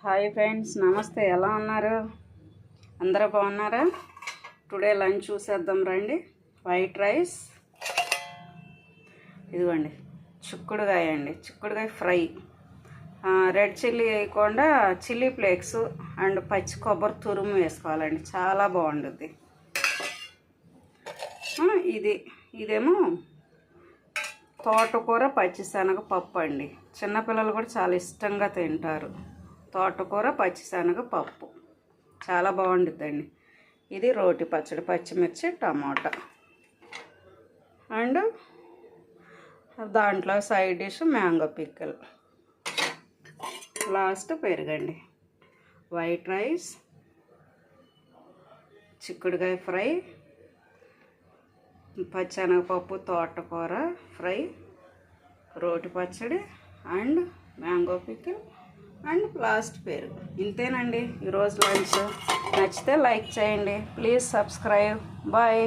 Hi friends, నమస్తే. ఎలా ఉన్నారు? అందరూ బాగున్నారా? టుడే లంచ్ చూసేద్దాం రండి. వైట్ రైస్, ఇదిగోండి చిక్కుడుగాయ అండి, చిక్కుడుగాయ ఫ్రై, రెడ్ చిల్లీ వేయకుండా చిల్లీ ఫ్లేక్స్ అండ్ పచ్చి కొబ్బరి తురుము వేసుకోవాలండి, చాలా బాగుంటుంది. ఇదేమో తోటకూర పచ్చిశనగ పప్పు అండి. చిన్నపిల్లలు కూడా చాలా ఇష్టంగా తింటారు. తోటకూర పచ్చిశనగ పప్పు చాలా బాగుంటుందండి. ఇది రోటి పచ్చడి, పచ్చిమిర్చి టమాటా, అండ్ దాంట్లో side dish mango pickle, last పెరుగండి. వైట్ రైస్, చిక్కుడుకాయ ఫ్రై, పచ్చెనగపప్పు, తోటకూర ఫ్రై, రోటి పచ్చడి and mango pickle and last పెరుగు. ఇంతేనండి ఈరోజు లంచ్. నచ్చితే లైక్ చేయండి, ప్లీజ్ సబ్స్క్రైబ్. బాయ్.